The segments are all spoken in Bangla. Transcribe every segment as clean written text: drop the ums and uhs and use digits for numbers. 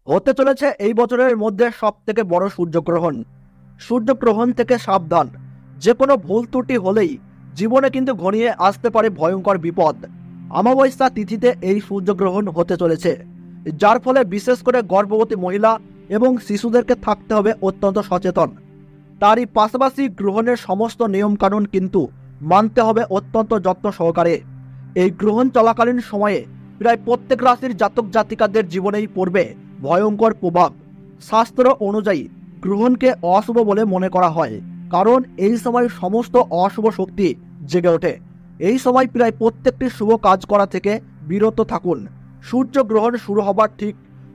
হতে চলেছে এই বছরের মধ্যে সবথেকে বড় সূর্যগ্রহণ। সূর্যগ্রহণ থেকে সাবধান, যে কোনো ভুল ত্রুটি হলেই জীবনে কিন্তু ঘনিয়ে আসতে পারে ভয়ঙ্কর বিপদ। অমাবস্যা তিথিতে এই সূর্যগ্রহণ হতে চলেছে, যার ফলে বিশেষ করে গর্ভবতী মহিলা এবং শিশুদেরকে থাকতে হবে অত্যন্ত সচেতন। তারই পাশাপাশি গ্রহণের সমস্ত নিয়মকানুন কিন্তু মানতে হবে অত্যন্ত যত্ন সহকারে। এই গ্রহণ চলাকালীন সময়ে প্রায় প্রত্যেক রাশির জাতক জাতিকাদের জীবনেই পড়বে ভয়ঙ্কর প্রভাব। শাস্ত্র অনুযায়ী গ্রহণকে অশুভ বলে মনে করা হয়, কারণ এই সময় সমস্ত অশুভ শক্তি জেগে ওঠে। এই সময় প্রায় প্রত্যেকটি শুভ কাজ করা থেকে বিরত থাকুন। সূর্যগ্রহণ শুরু হবার ঠিক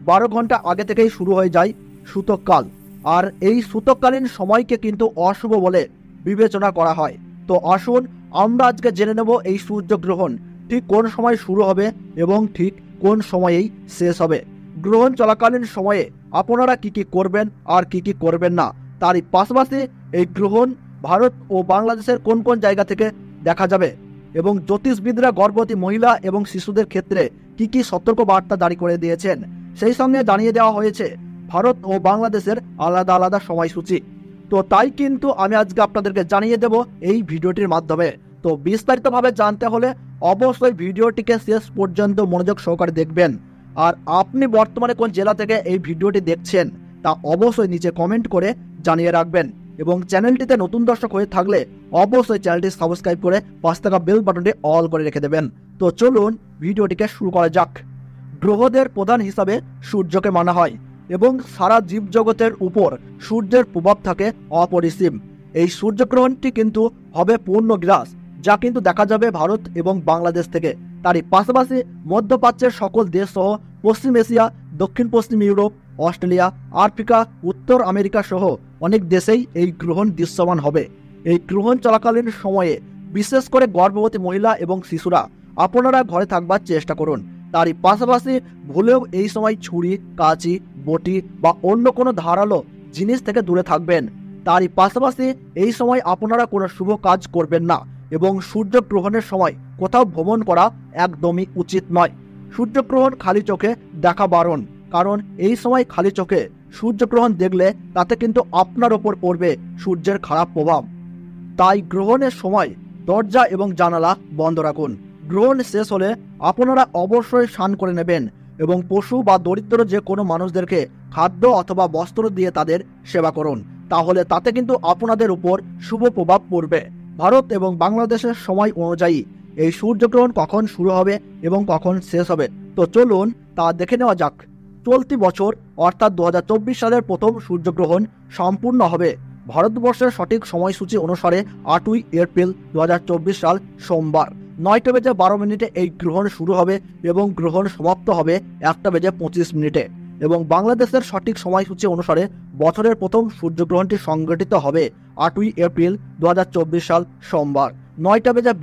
12 ঘন্টা আগে থেকেই শুরু হয়ে যায় সূতককাল, আর এই সূতককালীন সময়কে কিন্তু অশুভ বলে বিবেচনা করা হয়। তো আসুন আমরা আজকে জেনে নেব এই সূর্যগ্রহণ ঠিক কোন সময় শুরু হবে এবং ঠিক কোন সময়েই শেষ হবে। গ্রহণ চলাকালীন সময়ে আপনারা কি কি করবেন আর কি কি করবেন না, তারই পাশাপাশি এই গ্রহণ ভারত ও বাংলাদেশের কোন কোন জায়গা থেকে দেখা যাবে এবং জ্যোতিষবিদরা গর্ভবতী মহিলা এবং শিশুদের ক্ষেত্রে কি কি সতর্ক বার্তা জারি করে দিয়েছেন, সেই সঙ্গে জানিয়ে দেওয়া হয়েছে ভারত ও বাংলাদেশের আলাদা আলাদা সময়সূচি। তো তাই কিন্তু আমি আজকে আপনাদেরকে জানিয়ে দেব এই ভিডিওটির মাধ্যমে। তো বিস্তারিতভাবে জানতে হলে অবশ্যই ভিডিওটিকে শেষ পর্যন্ত মনোযোগ সহকারে দেখবেন। আর আপনি বর্তমানে কোন জেলা থেকে এই ভিডিওটি দেখছেন তা অবশ্যই নিচে কমেন্ট করে জানিয়ে রাখবেন, এবং চ্যানেলটিতে নতুন দর্শক হয়ে থাকলে অবশ্যই চ্যানেলটি সাবস্ক্রাইব করে পাশে থাকা বেল বাটনটি অল করে রেখে দেবেন। তো চলুন ভিডিওটিকে শুরু করা যাক। গ্রহদের প্রধান হিসাবে সূর্যকে মানা হয় এবং সারা জীবজগতের উপর সূর্যের প্রভাব থাকে অপরিসীম। এই সূর্যগ্রহণটি কিন্তু হবে পূর্ণগ্রাস, যা কিন্তু দেখা যাবে ভারত এবং বাংলাদেশ থেকে। তারই পাশাপাশি মধ্যপ্রাচ্যের সকল দেশ সহ পশ্চিম এশিয়া, দক্ষিণ পশ্চিম ইউরোপ, অস্ট্রেলিয়া, আফ্রিকা, উত্তর আমেরিকা সহ অনেক দেশেই এই গ্রহণ দৃশ্যমান হবে। এই গ্রহণ চলাকালীন সময়ে বিশেষ করে গর্ভবতী মহিলা এবং শিশুরা আপনারা ঘরে থাকবার চেষ্টা করুন। তারই পাশাপাশি ভুলেও এই সময় ছুরি, কাঁচি, বটি বা অন্য কোনো ধারালো জিনিস থেকে দূরে থাকবেন। তারই পাশাপাশি এই সময় আপনারা কোনো শুভ কাজ করবেন না এবং সূর্যগ্রহণের সময় কোথাও ভ্রমণ করা একদমই উচিত নয়। সূর্যগ্রহণ খালি চোখে দেখা বারণ, কারণ এই সময় খালি চোখে সূর্যগ্রহণ দেখলে তাতে কিন্তু আপনার ওপর পড়বে সূর্যের খারাপ প্রভাব। তাই গ্রহণের সময় দরজা এবং জানালা বন্ধ রাখুন। গ্রহণ শেষ হলে আপনারা অবশ্যই স্নান করে নেবেন এবং পশু বা দরিদ্র যে কোনো মানুষদেরকে খাদ্য অথবা বস্ত্র দিয়ে তাদের সেবা করুন, তাহলে তাতে কিন্তু আপনাদের উপর শুভ প্রভাব পড়বে। ভারত এবং বাংলাদেশের সময় অনুযায়ী এই সূর্যগ্রহণ কখন শুরু হবে এবং কখন শেষ হবে, তো চলুন তা দেখে নেওয়া যাক। চলতি বছর অর্থাৎ 2024 সালের প্রথম সূর্যগ্রহণ সম্পূর্ণ হবে ভারতবর্ষের সঠিক সময়সূচি অনুসারে 8ই এপ্রিল 2024 সাল সোমবার 9:12 এই গ্রহণ শুরু হবে এবং গ্রহণ সমাপ্ত হবে 1:25। এবং বাংলাদেশের সঠিক সময়সূচি অনুসারে বছরের প্রথম সূর্যগ্রহণটি সংঘটিত হবে 8ই এপ্রিল 2024 সাল সোমবার 9:20